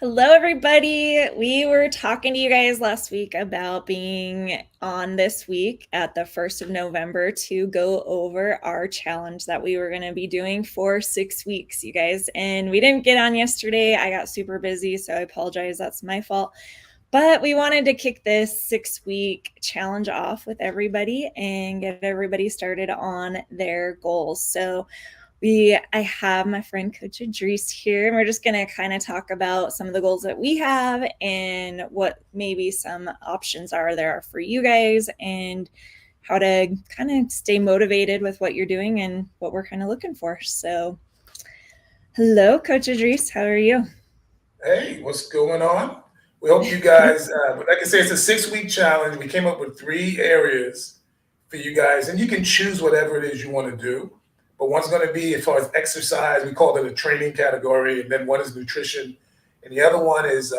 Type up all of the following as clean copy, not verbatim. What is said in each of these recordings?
Hello, everybody. We were talking to you guys last week about being on this week at the 1st of November to go over our challenge that we were going to be doing for 6 weeks, you guys. And we didn't get on yesterday. I got super busy, so I apologize. That's my fault. But we wanted to kick this 6-week challenge off with everybody and get everybody started on their goals. So I have my friend Coach Idris here, and we're just going to kind of talk about some of the goals that we have and what maybe some options are there for you guys and how to kind of stay motivated with what you're doing and what we're kind of looking for. So, hello, Coach Idris. How are you? Hey, what's going on? We hope you guys, like I say, it's a 6 week challenge. We came up with 3 areas for you guys, and you can choose whatever it is you want to do. But one's going to be as far as exercise, we call it a training category, and then one is nutrition, and the other one is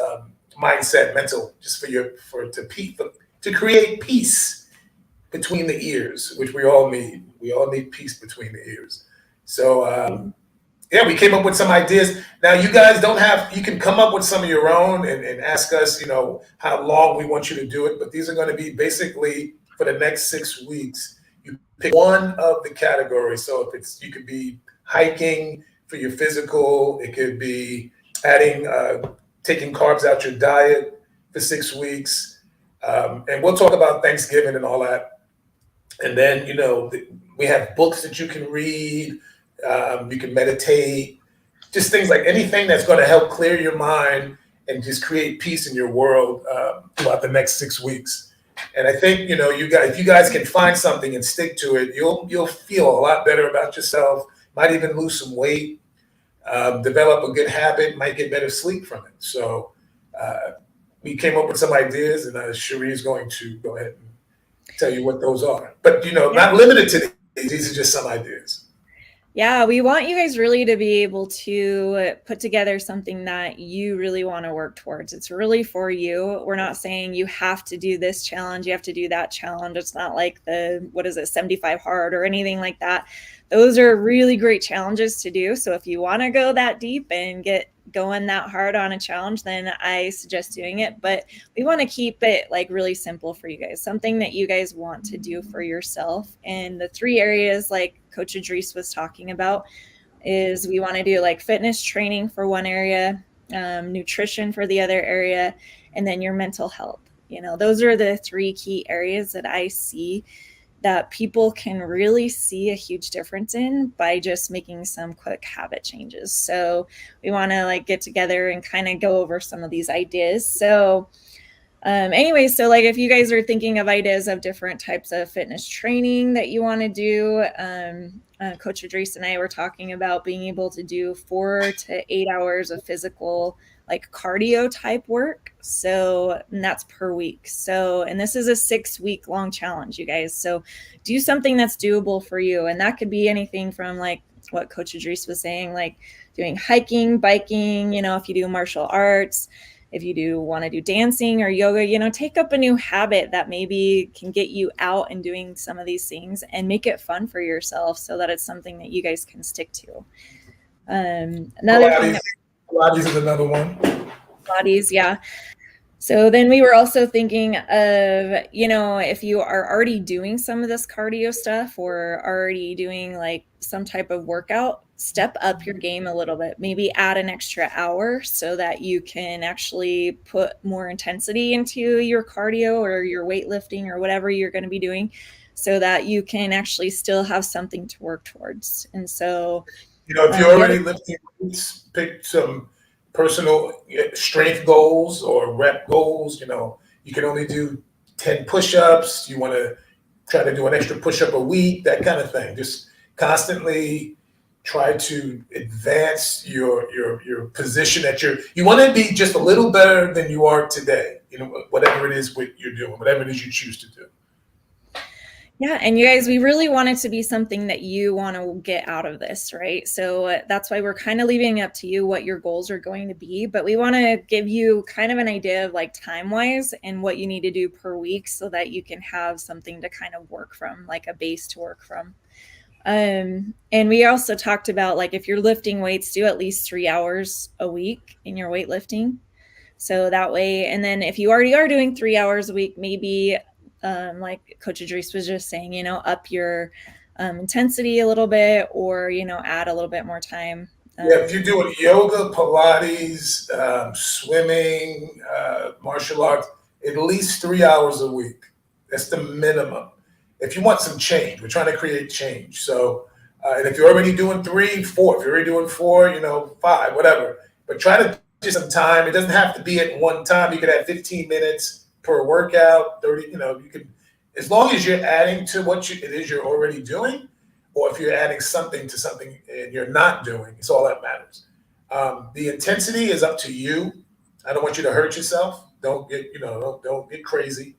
mindset, mental, just to create peace between the ears, which we all need. We all need peace between the ears. So yeah, we came up with some ideas. Now, you guys don't have, you can come up with some of your own and ask us, how long we want you to do it. But these are going to be basically for the next 6 weeks. You pick one of the categories. So if you could be hiking for your physical, it could be taking carbs out your diet for 6 weeks. And we'll talk about Thanksgiving and all that. And then, we have books that you can read. You can meditate, just things like anything that's going to help clear your mind and just create peace in your world throughout the next 6 weeks. And I think if you guys can find something and stick to it, you'll feel a lot better about yourself. Might even lose some weight, develop a good habit, might get better sleep from it. So we came up with some ideas, and Cherie is going to go ahead and tell you what those are. But not limited to these. These are just some ideas. Yeah, we want you guys really to be able to put together something that you really want to work towards. It's really for you. We're not saying you have to do this challenge, you have to do that challenge. It's not like 75 hard or anything like that. Those are really great challenges to do. So if you want to go that deep and get going that hard on a challenge, then I suggest doing it. But we want to keep it like really simple for you guys, something that you guys want to do for yourself. And the 3 areas, like Coach Idris was talking about, is we want to do like fitness training for one area, nutrition for the other area, and then your mental health. Those are the 3 key areas that I see that people can really see a huge difference in by just making some quick habit changes. So we want to get together and kind of go over some of these ideas. So anyways, so if you guys are thinking of ideas of different types of fitness training that you want to do, Coach Idris and I were talking about being able to do 4 to 8 hours of physical cardio type work. So, and that's per week. So, and this is a 6-week long challenge, you guys. So do something that's doable for you. And that could be anything from what Coach Idris was saying, doing hiking, biking, if you do martial arts, if you do want to do dancing or yoga, take up a new habit that maybe can get you out and doing some of these things and make it fun for yourself so that it's something that you guys can stick to. Another thing, Pilates is another one. bodies, yeah. So then we were also thinking of, if you are already doing some of this cardio stuff or already doing some type of workout, step up your game a little bit, maybe add an extra hour so that you can actually put more intensity into your cardio or your weightlifting or whatever you're going to be doing so that you can actually still have something to work towards. And so, if you're already lifting weights, pick some personal strength goals or rep goals. You can only do 10 push-ups. You want to try to do an extra push-up a week, that kind of thing. Just constantly try to advance your position you want to be just a little better than you are today, whatever it is you're doing, whatever it is you choose to do. Yeah. And you guys, we really want it to be something that you want to get out of this, right? So that's why we're kind of leaving up to you what your goals are going to be. But we want to give you kind of an idea of time wise and what you need to do per week so that you can have something to kind of work from, like a base to work from. And we also talked about if you're lifting weights, do at least 3 hours a week in your weightlifting. So that way, and then if you already are doing 3 hours a week, maybe like Coach Idris was just saying, up your intensity a little bit, or, add a little bit more time. Yeah, if you're doing yoga, Pilates, swimming, martial arts, at least 3 hours a week. That's the minimum. If you want some change, we're trying to create change. So, and if you're already doing 3, 4, if you're already doing 4, 5, whatever. But try to do some time. It doesn't have to be at one time. You could have 15 minutes per workout, 30. You can, as long as you're adding to what it is you're already doing, or if you're adding something to something and you're not doing, it's all that matters. The intensity is up to you. I don't want you to hurt yourself. Don't get, don't get crazy.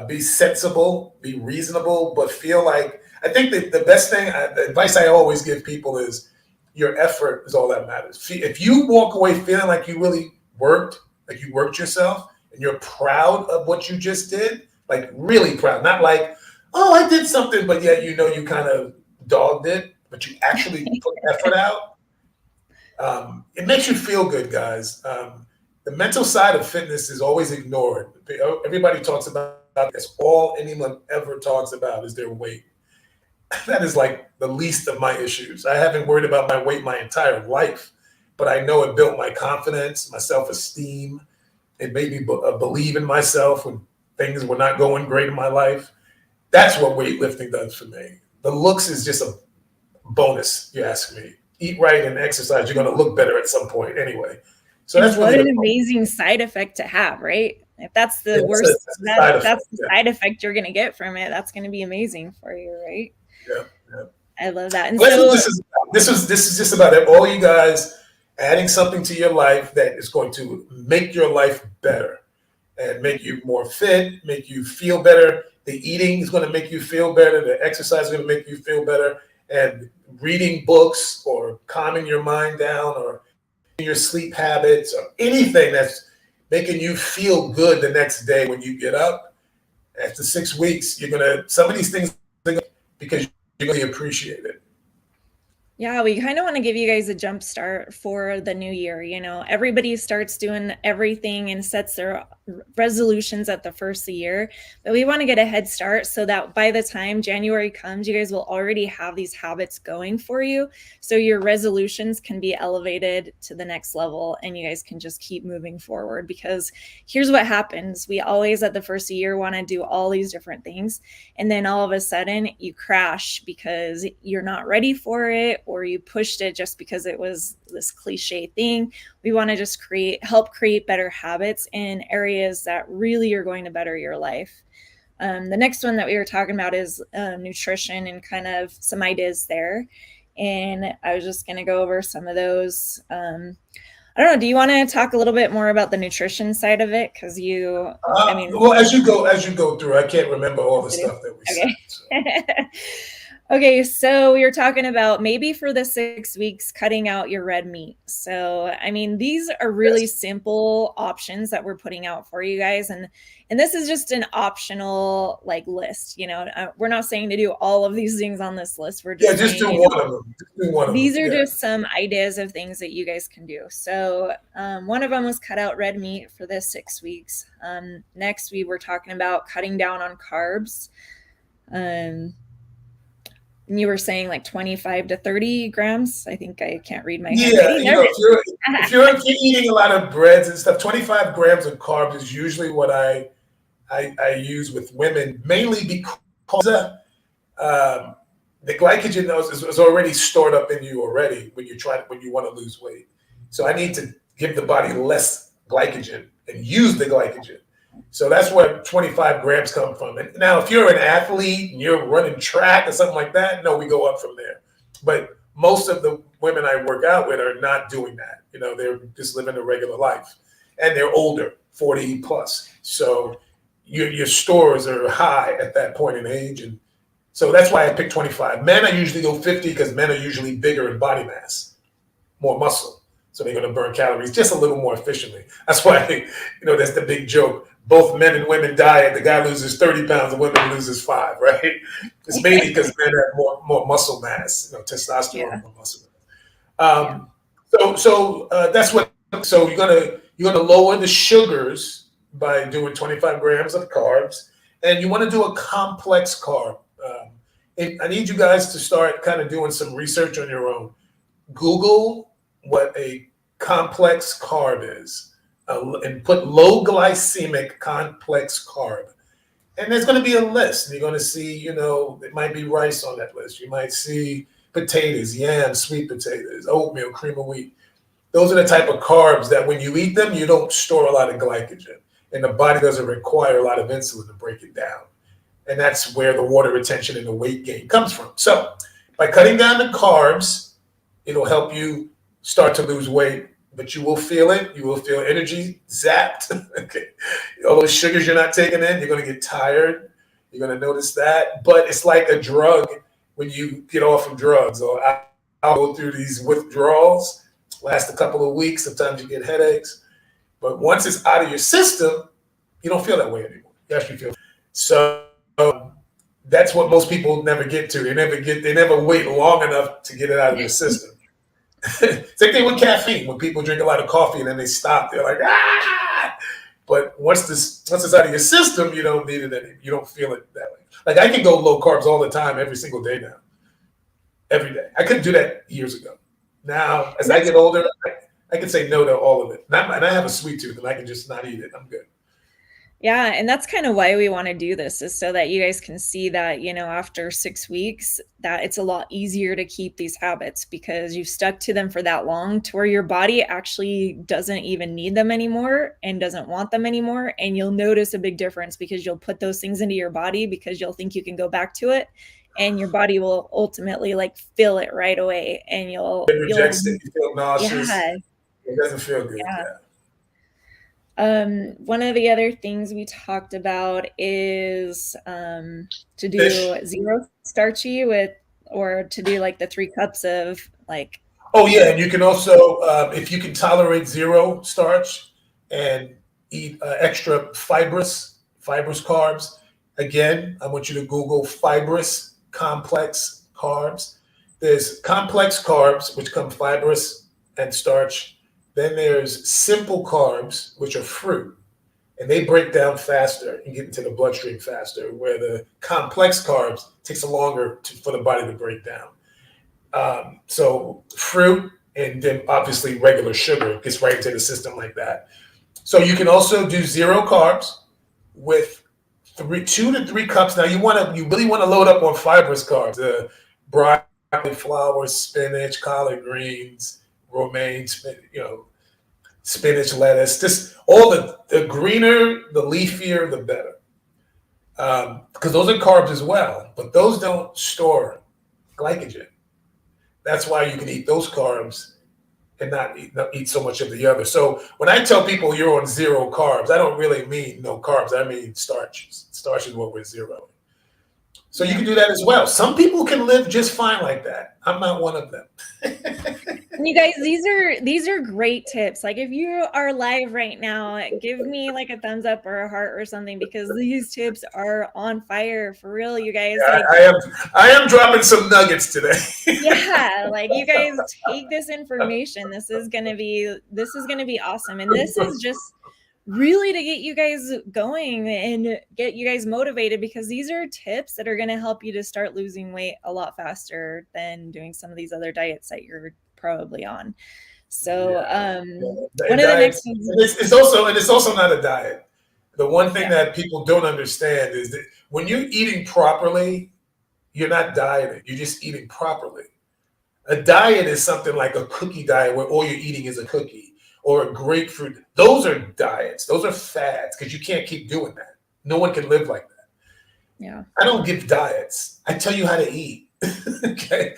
Be sensible, be reasonable, but feel like, I think that the best thing, the advice I always give people is your effort is all that matters. If you walk away feeling like you really worked, like you worked yourself, and you're proud of what you just did, like really proud, not like, oh, I did something, but yet you kind of dogged it, but you actually put effort out. It makes you feel good, guys. The mental side of fitness is always ignored. Everybody talks about that's all anyone ever talks about is their weight. That is like the least of my issues. I haven't worried about my weight my entire life, but I know it built my confidence, my self-esteem. It made me believe in myself when things were not going great in my life. That's what weightlifting does for me. The looks is just a bonus, you ask me. Eat right and exercise, you're going to look better at some point anyway. So that's what an amazing side effect to have, right? If that's the worst, that's the side effect you're going to get from it. That's going to be amazing for you, right? Yeah. I love that. And so this is just about it. All you guys adding something to your life that is going to make your life better and make you more fit, make you feel better. The eating is going to make you feel better. The exercise is going to make you feel better. And reading books or calming your mind down or your sleep habits or anything that's making you feel good the next day when you get up. After 6 weeks, some of these things, because you're going to appreciate it. Yeah, we kind of want to give you guys a jump start for the new year. Everybody starts doing everything and sets their resolutions at the first of the year, but we want to get a head start so that by the time January comes, you guys will already have these habits going for you. So your resolutions can be elevated to the next level and you guys can just keep moving forward, because here's what happens. We always at the first of the year want to do all these different things. And then all of a sudden you crash because you're not ready for it, or you pushed it just because it was this cliche thing. We want to just help create better habits in areas that really are going to better your life. The next one that we were talking about is nutrition and kind of some ideas there. And I was just going to go over some of those. I don't know. Do you want to talk a little bit more about the nutrition side of it? Because well, as you go through, I can't remember all the stuff that we said. So. Okay, so we were talking about maybe for the 6 weeks, cutting out your red meat. So, these are really simple options that we're putting out for you guys. And this is just an optional list. We're not saying to do all of these things on this list. We're just just do one of them. These are just some ideas of things that you guys can do. So one of them was cut out red meat for the 6 weeks. Next, we were talking about cutting down on carbs. You were saying 25 to 30 grams. I think I can't read my handwriting. If you're eating a lot of breads and stuff, 25 grams of carbs is usually what I use with women, mainly because the glycogen is already stored up in you already when you want to lose weight. So I need to give the body less glycogen and use the glycogen. So that's where 25 grams come from. And now, if you're an athlete and you're running track or something like that, no, we go up from there. But most of the women I work out with are not doing that. They're just living a regular life, and they're older, 40 plus. So your stores are high at that point in age, and so that's why I pick 25. Men, I usually go 50 because men are usually bigger in body mass, more muscle. So they're going to burn calories just a little more efficiently. That's why, that's the big joke. Both men and women diet. The guy loses 30 pounds, the woman loses 5, right? It's mainly because men have more muscle mass, testosterone, more muscle mass. So that's what. So You're going to lower the sugars by doing 25 grams of carbs, and you want to do a complex carb. And I need you guys to start kind of doing some research on your own. Google what a complex carb is, and put low glycemic complex carb. And there's going to be a list. And you're going to see, it might be rice on that list. You might see potatoes, yams, sweet potatoes, oatmeal, cream of wheat. Those are the type of carbs that when you eat them, you don't store a lot of glycogen. And the body doesn't require a lot of insulin to break it down. And that's where the water retention and the weight gain comes from. So by cutting down the carbs, it'll help you start to lose weight, but you will feel it. You will feel energy zapped. Okay. All those sugars you're not taking in, you're going to get tired. You're going to notice that. But it's like a drug when you get off of drugs. Or I'll go through these withdrawals, last a couple of weeks. Sometimes you get headaches. But once it's out of your system, you don't feel that way anymore. You actually feel. So that's what most people never get to. They never wait long enough to get it out of their system. Same thing with caffeine. When people drink a lot of coffee and then they stop, they're like, ah! But once it's out of your system, you don't need it anymore. You don't feel it that way. Like I can go low carbs all the time, every single day now. Every day. I couldn't do that years ago. Now, as I get older, I can say no to all of it. And I have a sweet tooth and I can just not eat it. I'm good. Yeah, and that's kind of why we want to do this, is so that you guys can see that, after 6 weeks, that it's a lot easier to keep these habits because you've stuck to them for that long to where your body actually doesn't even need them anymore and doesn't want them anymore. And you'll notice a big difference because you'll put those things into your body because you'll think you can go back to it. And your body will ultimately feel it right away. And it rejects it. You feel nauseous. Yeah. It doesn't feel good. Yeah. One of the other things we talked about is to do zero starchy or to do the 3 cups of Oh yeah, and you can also if you can tolerate zero starch and eat extra fibrous carbs. Again, I want you to Google fibrous complex carbs. There's complex carbs, which come fibrous and starch. Then there's simple carbs, which are fruit, and they break down faster and get into the bloodstream faster, where the complex carbs takes longer for the body to break down. So fruit, and then obviously regular sugar gets right into the system like that. So you can also do zero carbs with 2 to 3 cups. Now you really want to load up on fibrous carbs, broccoli, flowers, spinach, collard greens, romaine, spinach, lettuce. Just all the greener, the leafier, the better. Because those are carbs as well, but those don't store glycogen. That's why you can eat those carbs and not eat so much of the other. So when I tell people you're on zero carbs, I don't really mean no carbs. I mean starches. Starch is what we're zeroing. So you can do that as well. Some people can live just fine like that. I'm not one of them. You guys, these are great tips. If you are live right now, give me a thumbs up or a heart or something, because these tips are on fire for real, you guys. Yeah, I am dropping some nuggets today. Yeah, you guys take this information. This is gonna be awesome, and this is just really to get you guys going and get you guys motivated, because these are tips that are going to help you to start losing weight a lot faster than doing some of these other diets that you're probably on. So one of the next things, it's also not a diet. The one thing that people don't understand is that when you're eating properly, you're not dieting, you're just eating properly. A diet is something like a cookie diet where all you're eating is a cookie, or a grapefruit. Those are diets. Those are fads, because you can't keep doing that. No one can live like that. Yeah. I don't give diets. I tell you how to eat. Okay.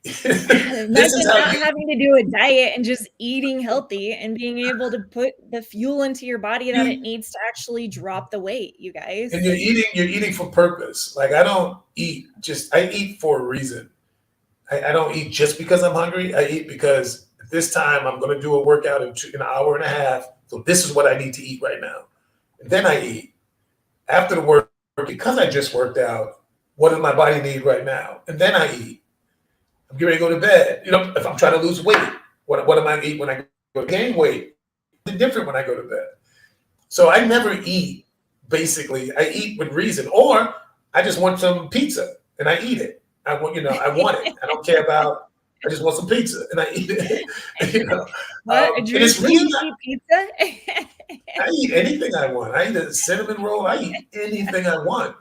Imagine not having to do a diet and just eating healthy and being able to put the fuel into your body that it needs to actually drop the weight, you guys. And you're eating for purpose. I don't eat I eat for a reason. I don't eat just because I'm hungry. I eat because this time I'm going to do a workout in an hour and a half. So this is what I need to eat right now. And then I eat. After the work, because I just worked out, what does my body need right now? And then I eat. I'm getting ready to go to bed. If I'm trying to lose weight, what am I eating when I go to gain weight? different when I go to bed. So I never eat, basically. I eat with reason. Or I just want some pizza and I eat it. I want it. I don't care about, I just want some pizza and I eat it. What? And Drew, it's really you not, eat pizza? I eat anything I want. I eat a cinnamon roll. I eat anything I want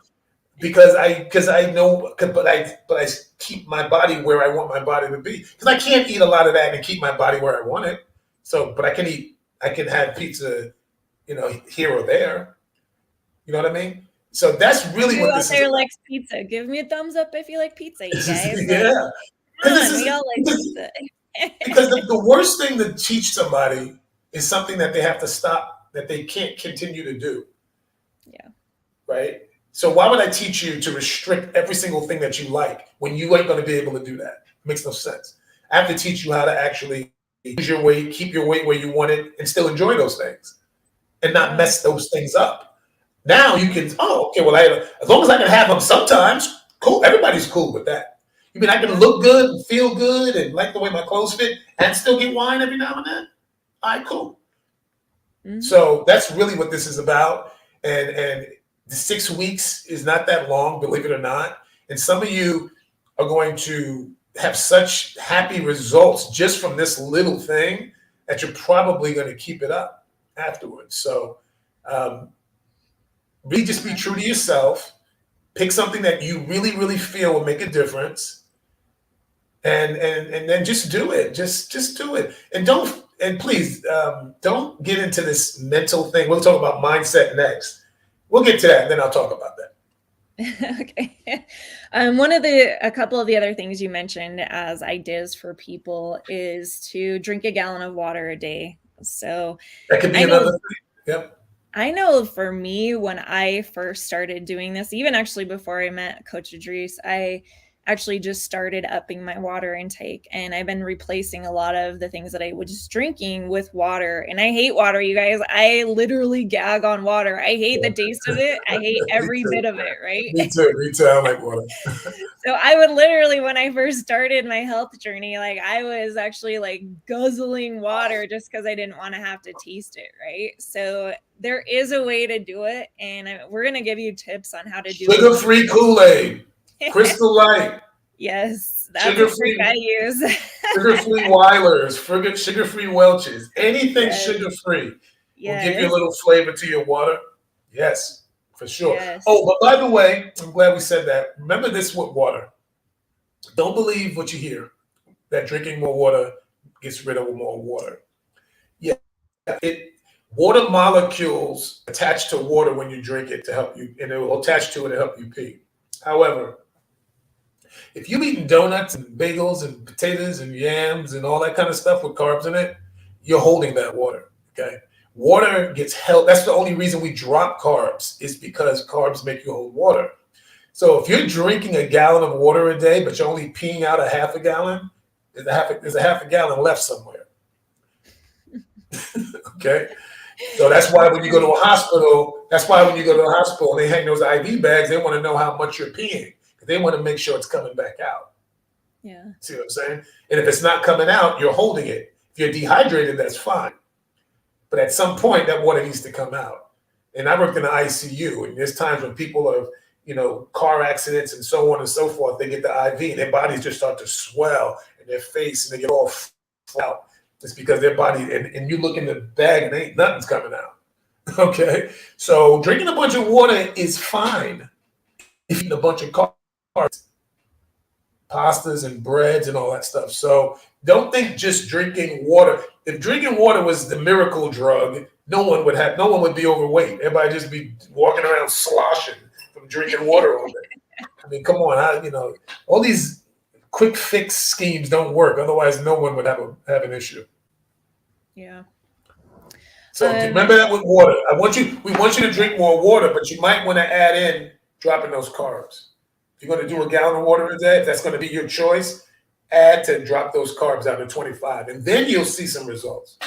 because I know, but I keep my body where I want my body to be. Because I can't eat a lot of that and keep my body where I want it. So, but I can have pizza, here or there. You know what I mean? So that's really Drew what out this is there about. likes pizza. Give me a thumbs up if you like pizza, you guys. Like, Yeah, come because on, we all like pizza. the worst thing to teach somebody is something that they have to stop, that they can't continue to do. Yeah. Right. So why would I teach you to restrict every single thing that you like when you ain't going to be able to do that? It makes no sense. I have to teach you how to actually use your weight, keep your weight where you want it, and still enjoy those things and not Yeah. mess those things up. Now you can, okay, well, as long as I can have them sometimes, cool. Everybody's cool with that. You mean I can look good and feel good and like the way my clothes fit and still get wine every now and then? All right, cool. Mm-hmm. So that's really what this is about. And the 6 weeks is not that long, believe it or not. And some of you are going to have such happy results just from this little thing that you're probably going to keep it up afterwards. So really just be true to yourself. Pick something that you really, really feel will make a difference. And then just do it. Just do it. And please don't get into this mental thing. We'll talk about mindset next. We'll get to that, and then I'll talk about that. Okay. A couple of the other things you mentioned as ideas for people is to drink a gallon of water a day. So That could be another thing. Yep. I know for me, when I first started doing this, even actually before I met Coach Idris, I actually just started upping my water intake, and I've been replacing a lot of the things that I was drinking with water. And I hate water, you guys. I literally gag on water. I hate the taste of it. I hate every bit of it, right? Me too. I like water. So I would literally, when I first started my health journey, like I was actually like guzzling water just because I didn't want to have to taste it, right? So there is a way to do it, and we're going to give you tips on how to do it. Sugar-free Kool-Aid, Crystal Light. Yes, that's a trick I use. Sugar-free Weilers, sugar-free Welch's, anything sugar-free will give you a little flavor to your water. Yes, for sure. Yes. Oh, but by the way, I'm glad we said that. Remember this with water. Don't believe what you hear, that drinking more water gets rid of more water. Yeah, water molecules attach to water when you drink it to help you, and it will attach to it to help you pee. However, if you're eating donuts and bagels and potatoes and yams and all that kind of stuff with carbs in it, you're holding that water. Okay. Water gets held. That's the only reason we drop carbs, is because carbs make you hold water. So if you're drinking a gallon of water a day, but you're only peeing out a half a gallon, there's a half a gallon left somewhere. Okay. So that's why when you go to a hospital, and they hang those IV bags, they want to know how much you're peeing. They want to make sure it's coming back out. Yeah. See what I'm saying? And if it's not coming out, you're holding it. If you're dehydrated, that's fine. But at some point, that water needs to come out. And I worked in the ICU, and there's times when people have, car accidents and so on and so forth, they get the IV and their bodies just start to swell in their face and they get all out. It's because their body, and you look in the bag and ain't nothing's coming out. Okay? So drinking a bunch of water is fine if you eat a bunch of carbs, pastas and breads and all that stuff. So don't think just drinking water. If drinking water was the miracle drug, no one would be overweight. Everybody just be walking around sloshing from drinking water all day. I mean, come on, all these quick fix schemes don't work. Otherwise, no one would have an issue. Yeah. So remember that with water. We want you to drink more water, but you might want to add in dropping those carbs. If you're going to do a gallon of water a day, if that's going to be your choice, add to drop those carbs down to 25, and then you'll see some results.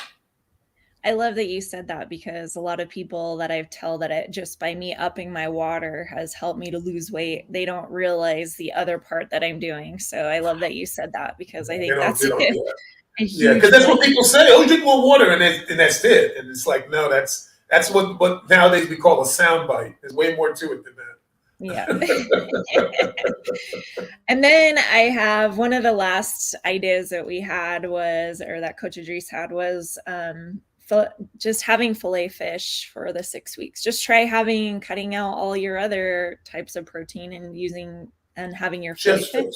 I love that you said that, because a lot of people that I've told that it just by me upping my water has helped me to lose weight, they don't realize the other part that I'm doing. So I love that you said that, because I think a Yeah, huge because that's life. what people say. Oh, drink more water, and that's it. And it's like, no, that's what nowadays we call a sound bite. There's way more to it than Yeah. that. And then I have one of the last ideas that we had was, or that Coach Idris had was, just having fillet fish for the 6 weeks. Just try cutting out all your other types of protein and and having your fillet Just fish. fish.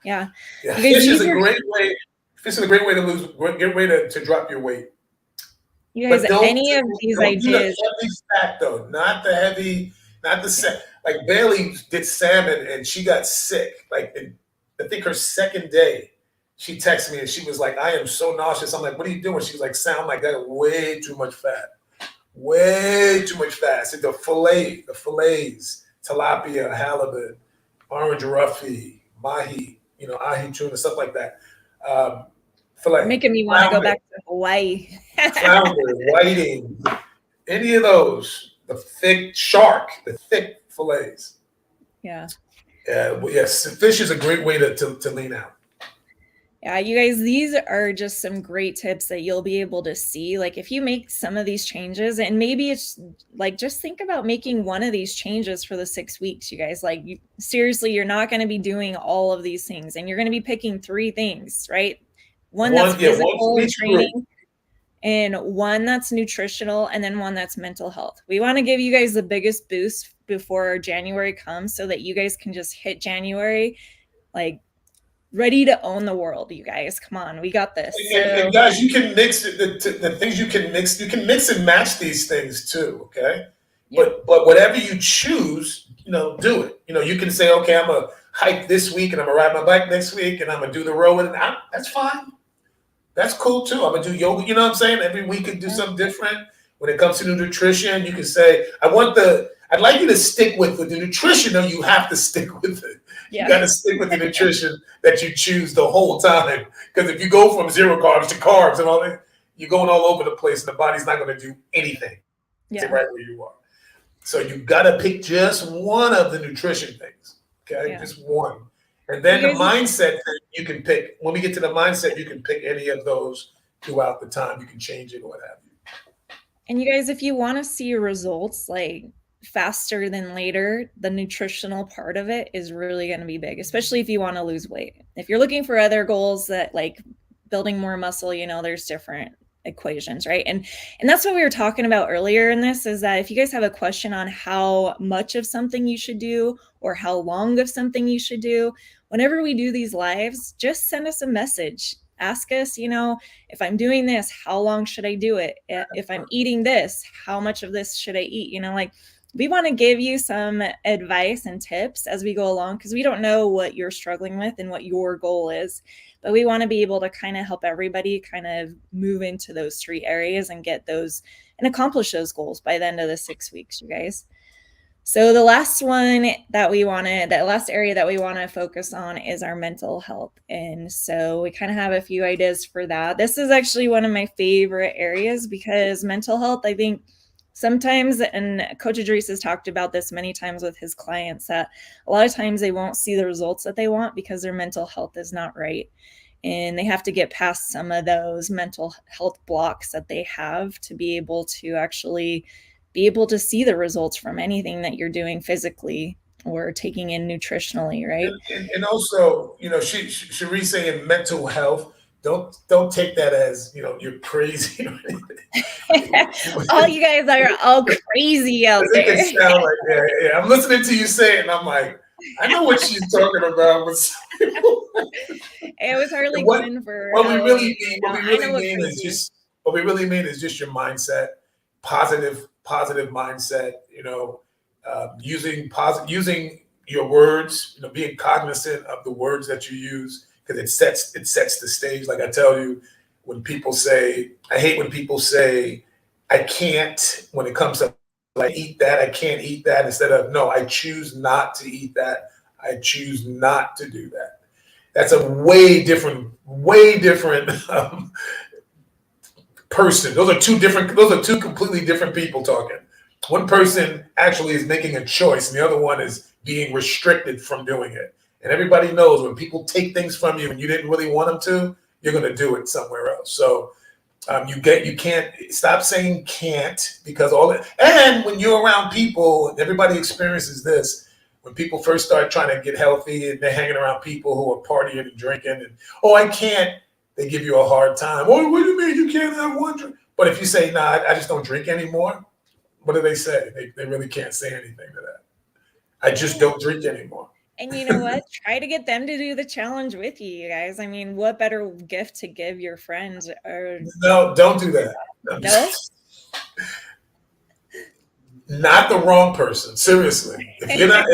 Yeah. Yeah, You guys, fish is these a are, great way. Fish is a great way to get way to drop your weight. you guys, But don't any of these don't do the ideas. heavy fat though. Not the heavy, not the set. Like Bailey did salmon and she got sick. Like I think her second day, she texted me and she was like, "I am so nauseous." I'm like, "What are you doing?" She's like, "Sound like that. Way too much fat. Way too much fat." I said, the fillets, tilapia, halibut, orange roughy, mahi, ahi tuna, stuff like that. Filet, Making me want to go back to Hawaii. flounder, whiting, any of those, the thick fillets. Yeah. Yes, fish is a great way to lean out. Yeah, you guys, these are just some great tips that you'll be able to see. Like if you make some of these changes, and maybe it's like, just think about making one of these changes for the 6 weeks, you guys. Like seriously, you're not going to be doing all of these things, and you're going to be picking 3 things, right? One that's physical and training, and one that's nutritional, and then one that's mental health. We want to give you guys the biggest boost before January comes so that you guys can just hit January like ready to own the world. You guys, come on, we got this. And guys, you can mix the things you can mix. You can mix and match these things too. Okay, yep. But whatever you choose, do it. You can say, okay, I'm gonna hike this week, and I'm gonna ride my bike next week, and I'm gonna do the row, and that's fine. That's cool too. I'm gonna do yoga. You know what I'm saying? Every week could do something different. When it comes to nutrition, you can say, I'd like you to stick with the nutrition. No, you have to stick with it. Yeah. You got to stick with the nutrition that you choose the whole time. Because if you go from 0 carbs to carbs and all that, you're going all over the place, and the body's not going to do anything. Yeah. Right where you are. So you got to pick just one of the nutrition things. Okay, yeah. Just one. And then the mindset thing you can pick. When we get to the mindset, you can pick any of those throughout the time. You can change it or what have you. And you guys, if you want to see results like faster than later, the nutritional part of it is really going to be big, especially if you want to lose weight. If you're looking for other goals that like building more muscle, there's different equations, right? And that's what we were talking about earlier in this, is that if you guys have a question on how much of something you should do or how long of something you should do, whenever we do these lives, just send us a message. Ask us, if I'm doing this, how long should I do it? If I'm eating this, how much of this should I eat? We want to give you some advice and tips as we go along, because we don't know what you're struggling with and what your goal is, but we want to be able to kind of help everybody kind of move into those 3 areas and get those and accomplish those goals by the end of the 6 weeks, you guys. So the last area that we want to focus on is our mental health. And so we kind of have a few ideas for that. This is actually one of my favorite areas, because mental health, I think sometimes, and Coach Idris has talked about this many times with his clients, that a lot of times they won't see the results that they want because their mental health is not right. And they have to get past some of those mental health blocks that they have to be able to actually be able to see the results from anything that you're doing physically or taking in nutritionally, right? And also, Cherie saying mental health, don't take that as, you're crazy. All you guys are all crazy out there. It can sound like, yeah. I'm listening to you say it, and I'm like, I know what she's talking about. But it was hardly going for. What we really mean is just your mindset, positive mindset. Using your words. Being cognizant of the words that you use, because it sets the stage. Like I tell you, when people say, I hate when people say, I can't, when it comes to like eat that, I can't eat that, instead of, no, I choose not to eat that. I choose not to do that. That's a way different person. Those are two completely different people talking. One person actually is making a choice, and the other one is being restricted from doing it. And everybody knows when people take things from you and you didn't really want them to, you're going to do it somewhere else. So you can't stop saying can't, because all that. And when you're around people, and everybody experiences this, when people first start trying to get healthy and they're hanging around people who are partying and drinking, and oh, I can't, they give you a hard time. Oh, what do you mean you can't have one drink? But if you say, nah, I just don't drink anymore, what do they say? They really can't say anything to that. I just don't drink anymore. And you know what? Try to get them to do the challenge with you, you guys. I mean, what better gift to give your friends? Or no, don't do that. No? Not the wrong person. Seriously. If you're not,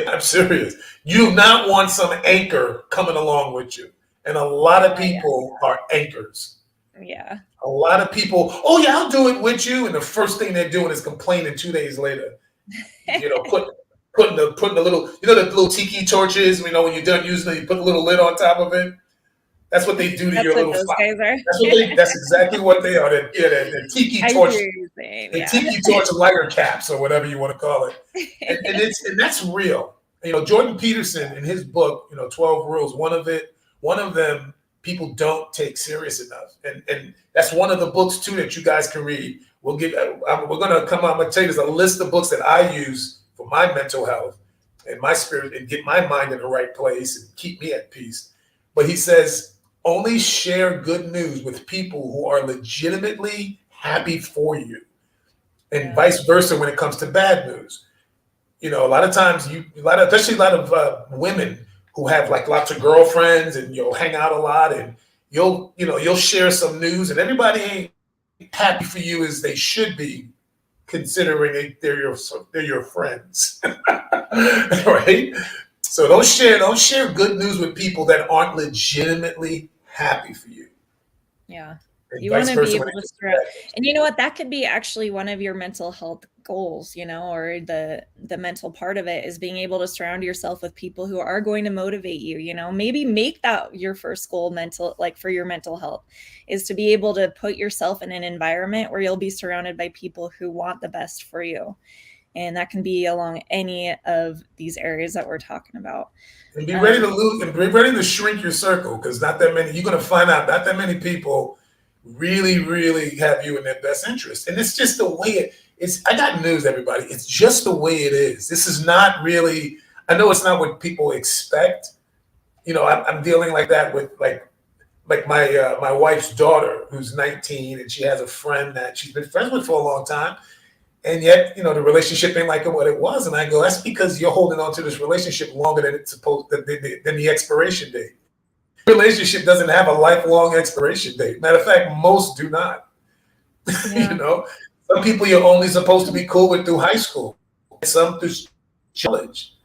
I'm serious. You do not want some anchor coming along with you. And a lot of people are anchors. Yeah. A lot of people, oh yeah, I'll do it with you. And the first thing they're doing is complaining 2 days later. You know, putting the little, the little tiki torches, when you're done using it, you put the little lid on top of it. That's what they do to your little fire. That's exactly what they are. They're tiki torch. Tiki torch lighter caps, or whatever you want to call it. And that's real. Jordan Peterson, in his book, 12 Rules, one of them people don't take serious enough. And that's one of the books too that you guys can read. We're going to come on. I'm going to tell you, there's a list of books that I use for my mental health and my spirit, and get my mind in the right place and keep me at peace. But he says, only share good news with people who are legitimately happy for you, and vice versa when it comes to bad news. A lot of times, especially a lot of women who have like lots of girlfriends, and you'll hang out a lot, and you'll share some news, and everybody ain't happy for you as they should be, considering they're your friends, right? So don't share good news with people that aren't legitimately happy for you. Yeah. You want to be able to surround, and you know what, that could be actually one of your mental health goals, or the mental part of it is being able to surround yourself with people who are going to motivate you. Maybe make that your first goal, for your mental health, is to be able to put yourself in an environment where you'll be surrounded by people who want the best for you. And that can be along any of these areas that we're talking about. And be ready to lose, and be ready to shrink your circle, because not that many, you're going to find out, not that many people really, really have you in their best interest. And it's just the way it is. I got news, everybody. It's just the way it is. This is not really, I know it's not what people expect. I'm dealing like that with like my wife's daughter, who's 19, and she has a friend that she's been friends with for a long time. And yet, the relationship ain't like what it was. And I go, that's because you're holding on to this relationship longer than it's supposed than the expiration date. Relationship doesn't have a lifelong expiration date. Matter of fact, most do not. Yeah. Some people you're only supposed to be cool with through high school, some through college.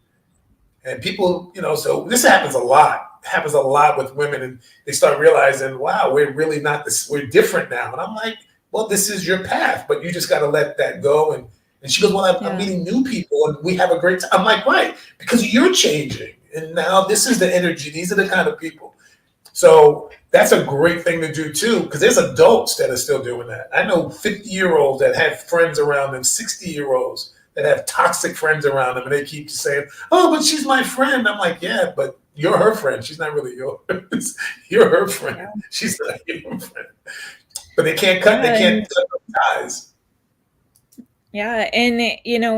And people, so this happens a lot. It happens a lot with women, and they start realizing, wow, we're really not this, we're different now. And I'm like, well, this is your path, but you just got to let that go. And she goes, well, I'm meeting new people and we have a great time. I'm like, right, because you're changing. And now this is the energy. These are the kind of people. So that's a great thing to do too, because there's adults that are still doing that. I know 50-year-olds that have friends around them, 60-year-olds that have toxic friends around them, and they keep saying, oh, but she's my friend. I'm like, yeah, but you're her friend. She's not really yours. You're her friend. Yeah. She's not your friend. But they can't cut ties. Yeah. And,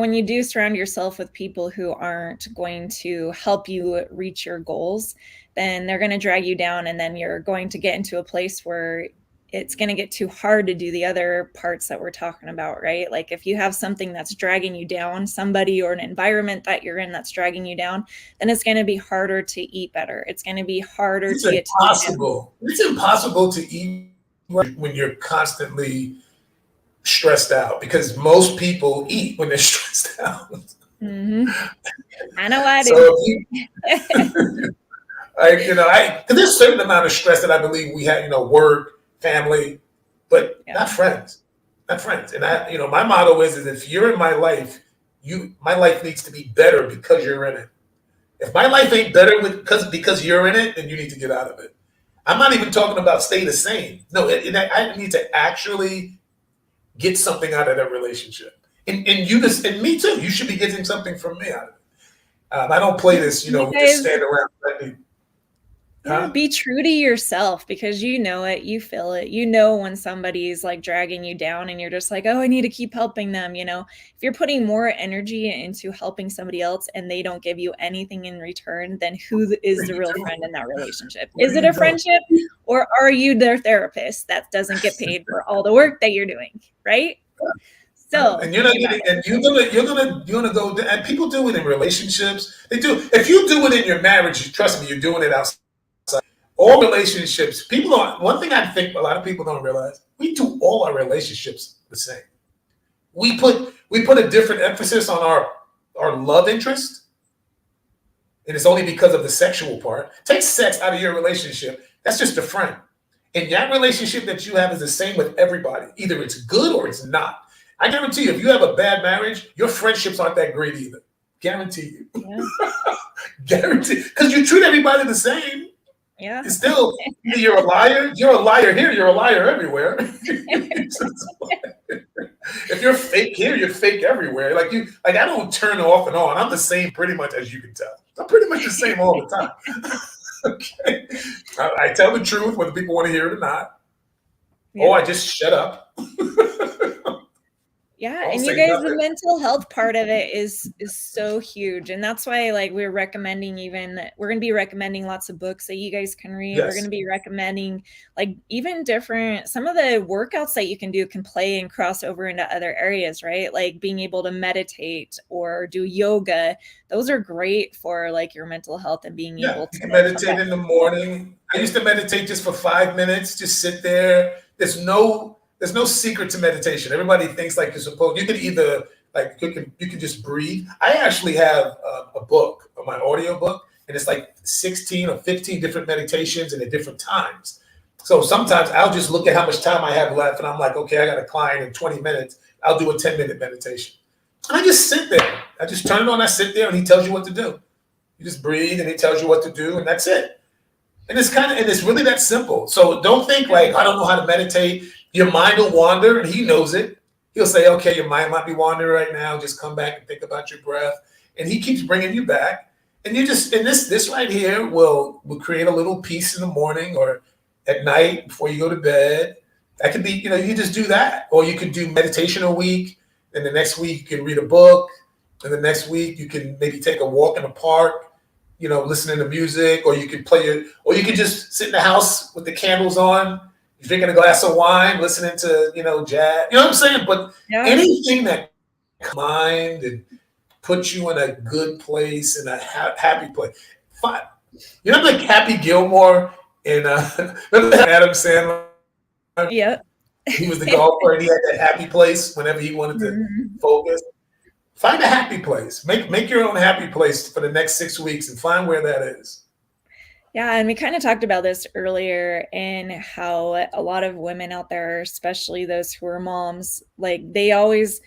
when you do surround yourself with people who aren't going to help you reach your goals, then they're going to drag you down. And then you're going to get into a place where it's going to get too hard to do the other parts that we're talking about, right? Like if you have something that's dragging you down, somebody or an environment that you're in that's dragging you down, then it's going to be harder to eat better. It's going to be harder to get to. It's impossible to eat when you're constantly stressed out, because most people eat when they're stressed out. Mm-hmm. I know I do. Because there's a certain amount of stress that I believe we have, work, family, but not friends. Not friends. And my motto is if you're in my life, my life needs to be better because you're in it. If my life ain't better because you're in it, then you need to get out of it. I'm not even talking about stay the same. No, I need to actually get something out of that relationship. And me too. You should be getting something from me out of it. I don't play this, just stand around. Yeah, Huh? be true to yourself because you know it, you feel it. You know when somebody's like dragging you down and you're just like, "Oh, I need to keep helping them," you know. If you're putting more energy into helping somebody else and they don't give you anything in return, then who What is are the you real doing? friend in that relationship? What Is are it you a doing? friendship or are you their therapist that doesn't get paid for all the work that you're doing, right? So, And you're not in that getting, and you're gonna go. And people do it in relationships. They do. If you do it in your marriage, trust me, you're doing it outside. All relationships. People don't. One thing I think a lot of people don't realize: we do all our relationships the same. We put a different emphasis on our love interest, and it's only because of the sexual part. Take sex out of your relationship. That's just a friend. And that relationship that you have is the same with everybody. Either it's good or it's not. I guarantee you, if you have a bad marriage, your friendships aren't that great either. Guarantee you. yeah. Guarantee. Because you treat everybody the same. Yeah. It's still, either you're a liar here, you're a liar everywhere. If you're fake here, you're fake everywhere. Like I don't turn off and on. I'm the same pretty much as you can tell. I'm pretty much the same all the time. Okay. I tell the truth whether people want to hear it or not. Yeah. Or I just shut up. Yeah, Don't and you say guys, the nothing. mental health part of it is so huge, and that's why like we're recommending we're going to be recommending lots of books that you guys can read. We're going Yes. to be recommending like even different some of the workouts that you can play and cross over into other areas, right? Like being able to meditate or do yoga. Those are great for like your mental health and being Yeah. able You to can come meditate back. in the morning. I used to meditate just for 5 minutes, just sit there. There's no secret to meditation. Everybody thinks like you're supposed. You can either like you can just breathe. I actually have a book, my audio book, and it's like 16 or 15 different meditations and at different times. So sometimes I'll just look at how much time I have left, and I'm like, okay, I got a client in 20 minutes. I'll do a 10-minute meditation. And I just sit there. I just turn it on. I sit there, and he tells you what to do. You just breathe, and he tells you what to do, and that's it. And it's really that simple. So don't think Yeah. like I don't know how to meditate. Your mind will wander, and he knows it. He'll say, "Okay, your mind might be wandering right now. Just come back and think about your breath." And he keeps bringing you back. And you just and this right here will create a little peace in the morning or at night before you go to bed. That could be, you just do that, or you could do meditation a week, and the next week you can read a book, and the next week you can maybe take a walk in the park, listening to music, or you could or you could just sit in the house with the candles on, drinking a glass of wine, listening to, jazz. You know what I'm saying? But Yeah. anything that mind and puts you in a good place and a happy place. Fine. Like Happy Gilmore in remember Adam Sandler? Yep. He was the golfer and he had that happy place whenever he wanted to Mhm. focus. Find a happy place. Make your own happy place for the next 6 weeks and find where that is. Yeah, and we kind of talked about this earlier in how a lot of women out there, especially those who are moms, like they always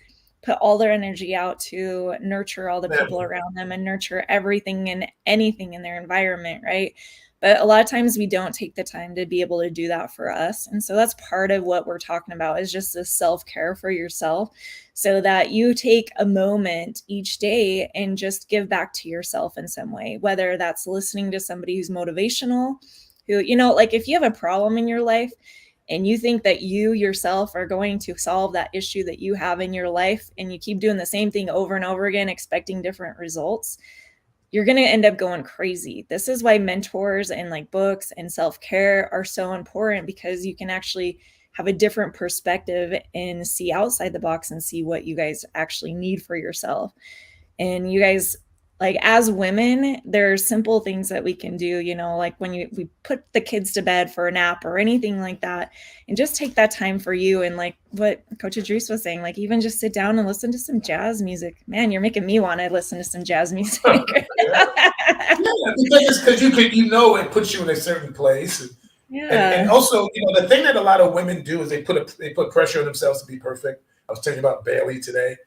put all their energy out to nurture all the people Family. around them and nurture everything and anything in their environment, right? But a lot of times we don't take the time to be able to do that for us. And so that's part of what we're talking about is just this self-care for yourself so that you take a moment each day and just give back to yourself in some way, whether that's listening to somebody who's motivational, who, like if you have a problem in your life and you think that you yourself are going to solve that issue that you have in your life and you keep doing the same thing over and over again, expecting different results, you're going to end up going crazy. This is why mentors and like books and self-care are so important because you can actually have a different perspective and see outside the box and see what you guys actually need for yourself. And you guys, like as women, there are simple things that we can do, like when we put the kids to bed for a nap or anything like that, and just take that time for you. And like what Coach Idris was saying, like even just sit down and listen to some jazz music. Man, you're making me want to listen to some jazz music. Yeah. Yeah, because it puts you in a certain place. And Yeah. also, the thing that a lot of women do is they put pressure on themselves to be perfect. I was telling you about Bailey today,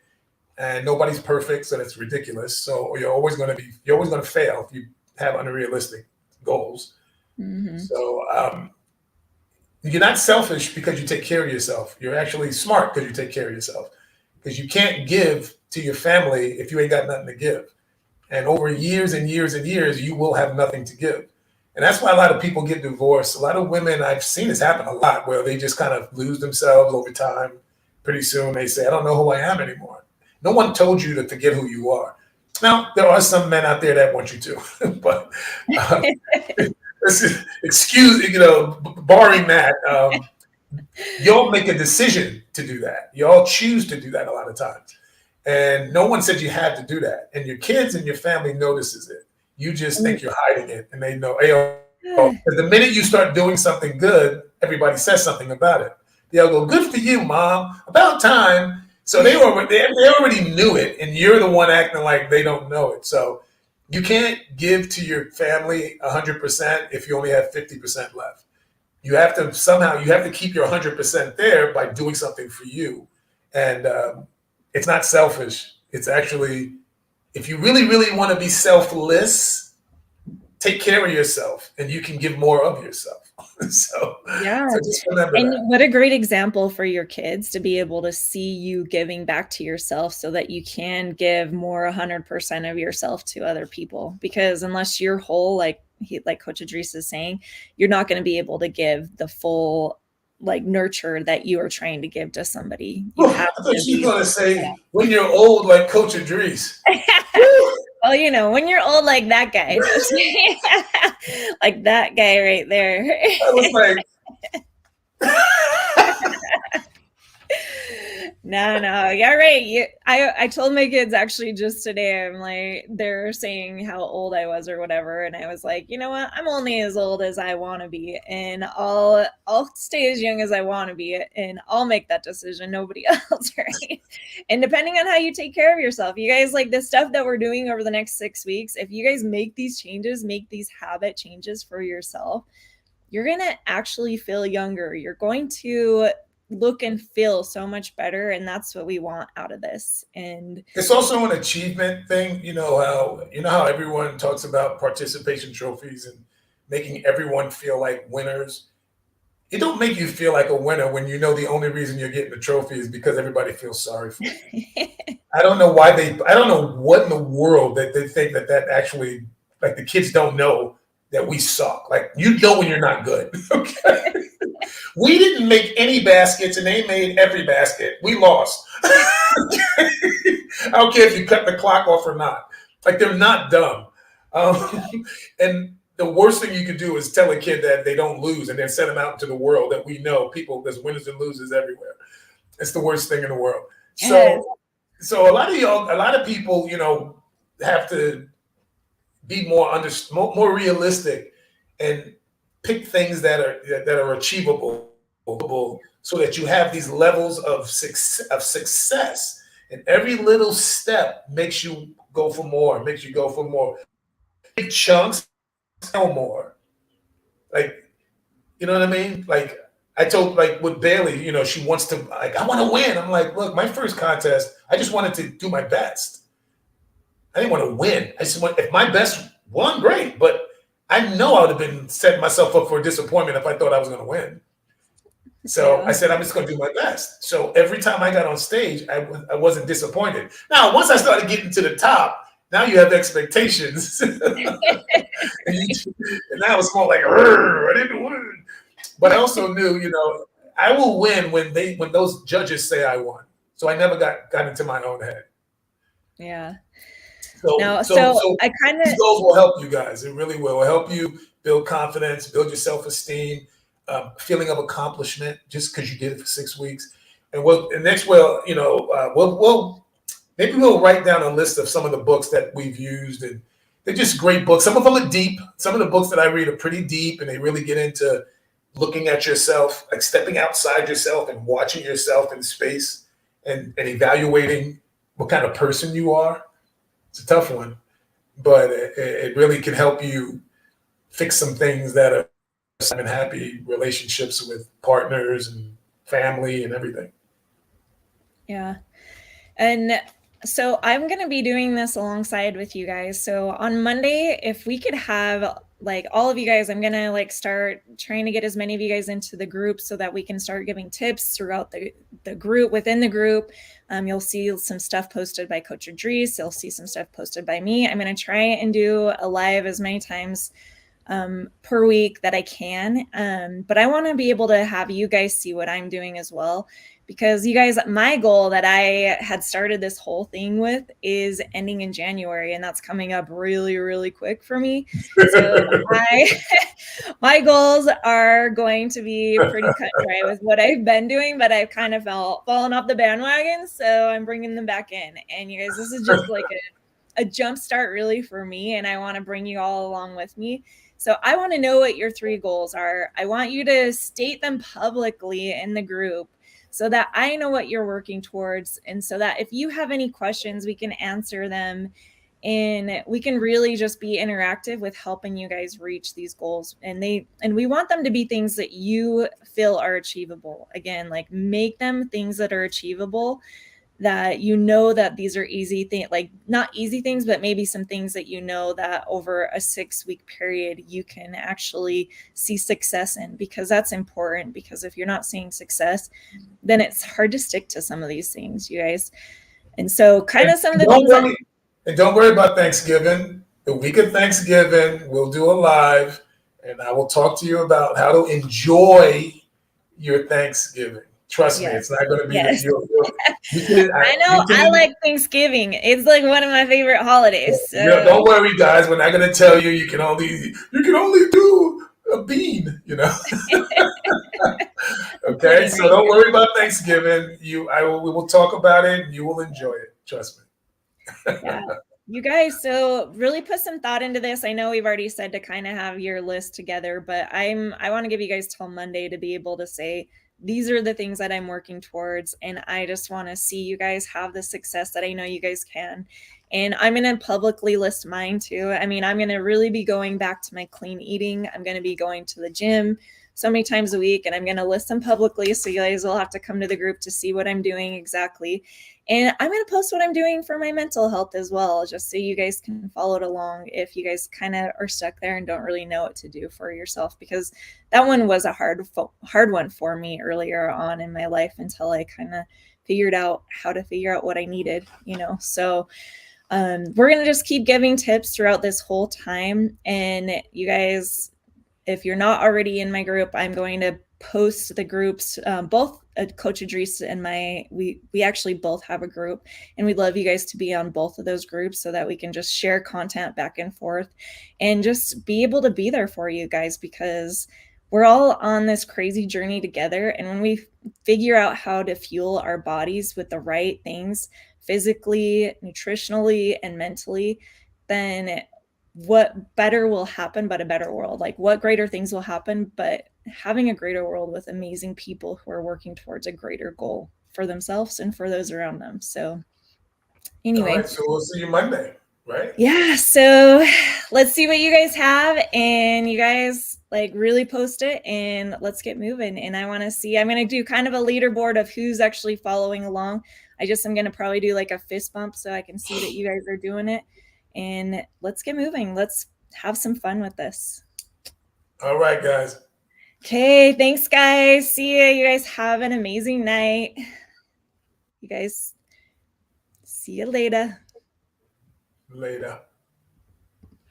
and nobody's perfect, so that's ridiculous. So you're always going to fail if you have unrealistic goals. Mm-hmm. So you're not selfish because you take care of yourself. You're actually smart because you take care of yourself. Because you can't give to your family if you ain't got nothing to give. And over years and years and years, you will have nothing to give. And that's why a lot of people get divorced. A lot of women, I've seen this happen a lot, where they just kind of lose themselves over time. Pretty soon they say, I don't know who I am anymore. No one told you to forget who you are. Now, there are some men out there that want you to, but uh, excuse, barring that, y'all make a decision to do that. Y'all choose to do that a lot of times. And no one said you had to do that. And your kids and your family notices it. You just think you're hiding it, and they know, hey, the minute you start doing something good, everybody says something about it. They'll go, good for you, mom. About time. So they already knew it, and you're the one acting like they don't know it. So you can't give to your family 100% if you only have 50% left. You have to keep your 100% there by doing something for you. And it's not selfish. It's actually, if you really, really want to be selfless, take care of yourself, and you can give more of yourself. So just remember and that. what a great example for your kids to be able to see you giving back to yourself, so that you can give more 100% of yourself to other people. Because unless you're whole, like Coach Idris is saying, you're not going to be able to give the full nurture that you are trying to give to somebody. You have I thought you were going to say, yeah. when you're old like Coach Idris. Well, when you're old like that guy, like that guy right there. I was like, no, you're right. I told my kids actually just today, I'm like, they're saying how old I was or whatever, and I was like, you know what? I'm only as old as I want to be, and I'll stay as young as I want to be, and I'll make that decision. Nobody else, right? And depending on how you take care of yourself, you guys, like the stuff that we're doing over the next 6 weeks, if you guys make these changes, make these habit changes for yourself, you're gonna actually feel younger. You're going to look and feel so much better, and that's what we want out of this. And it's also an achievement thing. You know how everyone talks about participation trophies and making everyone feel like winners. It don't make you feel like a winner when you know the only reason you're getting the trophy is because everybody feels sorry for you. I don't know why I don't know what in the world that they think that actually, like, the kids don't know that we suck. Like, you know when you're not good. Okay. We didn't make any baskets, and they made every basket. We lost. I don't care if you cut the clock off or not. Like, they're not dumb. And the worst thing you can do is tell a kid that they don't lose and then send them out into the world that we know there's winners and losers everywhere. It's the worst thing in the world. So a lot of people, have to be more realistic and pick things that are achievable, so that you have these levels of success, and every little step makes you go for more. Big chunks, no more. Like, you know what I mean? Like, I told, like, with Bailey, she wants to, like, I want to win. I'm like, look, my first contest, I just wanted to do my best. I didn't want to win. I just if my best won, great, but I know I would have been setting myself up for a disappointment if I thought I was going to win. So I said, I'm just going to do my best. So every time I got on stage, I wasn't disappointed. Now, once I started getting to the top, now you have expectations. And now it's more like, I didn't win. But I also knew, I will win when those judges say I won. So I never got into my own head. Yeah. So I kind of, these goals will help you guys. It really will. It'll help you build confidence, build your self-esteem, feeling of accomplishment just because you did it for 6 weeks. And maybe we'll write down a list of some of the books that we've used, and they're just great books. Some of them are deep. Some of the books that I read are pretty deep, and they really get into looking at yourself, like stepping outside yourself and watching yourself in space and evaluating what kind of person you are. It's a tough one, but it really can help you fix some things that are happy relationships with partners and family and everything. Yeah. And so I'm going to be doing this alongside with you guys. So on Monday, if we could have like all of you guys, I'm going to start trying to get as many of you guys into the group so that we can start giving tips throughout the group, within the group. You'll see some stuff posted by Coach Idris. You'll see some stuff posted by me. I'm going to try and do a live as many times per week that I can. But I want to be able to have you guys see what I'm doing as well. Because you guys, my goal that I had started this whole thing with is ending in January, and that's coming up really, really quick for me. So my goals are going to be pretty cut and dry with what I've been doing, but I've kind of fallen off the bandwagon, so I'm bringing them back in. And you guys, this is just like a jump start really for me, and I want to bring you all along with me. So I want to know what your 3 goals are. I want you to state them publicly in the group so that I know what you're working towards, and so that if you have any questions, we can answer them, and we can really just be interactive with helping you guys reach these goals. And we want them to be things that you feel are achievable. Again, like make them things that are achievable, that you know that these are easy things, like not easy things, but maybe some things that you know that over a 6-week period you can actually see success in, because that's important. Because if you're not seeing success, then it's hard to stick to some of these things, you guys. And so kind of some of the things and don't worry about Thanksgiving. The week of Thanksgiving, we'll do a live, and I will talk to you about how to enjoy your Thanksgiving. Trust me, it's not going to be I know. I like Thanksgiving. It's like one of my favorite holidays. So. Don't worry, guys. We're not going to tell you can only do a bean. Okay, so don't worry about Thanksgiving. We will talk about it, and you will enjoy it. Trust me. Yeah. You guys, so really put some thought into this. I know we've already said to kind of have your list together, but I want to give you guys till Monday to be able to say, these are the things that I'm working towards. And I just want to see you guys have the success that I know you guys can. And I'm going to publicly list mine too. I mean, I'm going to really be going back to my clean eating. I'm going to be going to the gym so many times a week, and I'm going to list them publicly. So you guys will have to come to the group to see what I'm doing exactly. And I'm going to post what I'm doing for my mental health as well, just so you guys can follow it along if you guys kind of are stuck there and don't really know what to do for yourself, because that one was a hard one for me earlier on in my life until I kind of figured out how to figure out what I needed, So we're going to just keep giving tips throughout this whole time. And you guys, if you're not already in my group, I'm going to post the groups, both Coach Idris and we actually both have a group, and we'd love you guys to be on both of those groups so that we can just share content back and forth and just be able to be there for you guys, because we're all on this crazy journey together. And when we figure out how to fuel our bodies with the right things, physically, nutritionally, and mentally, then what better will happen but a better world? Like what greater things will happen but having a greater world with amazing people who are working towards a greater goal for themselves and for those around them. So anyway. All right, so we'll see you Monday, right? Yeah. So let's see what you guys have, and you guys really post it, and let's get moving. And I want to see, I'm going to do kind of a leaderboard of who's actually following along. I'm going to probably do like a fist bump so I can see that you guys are doing it. And let's get moving. Let's have some fun with this. All right, guys. Okay. Thanks, guys. See ya. You guys have an amazing night. You guys, see you later. Later.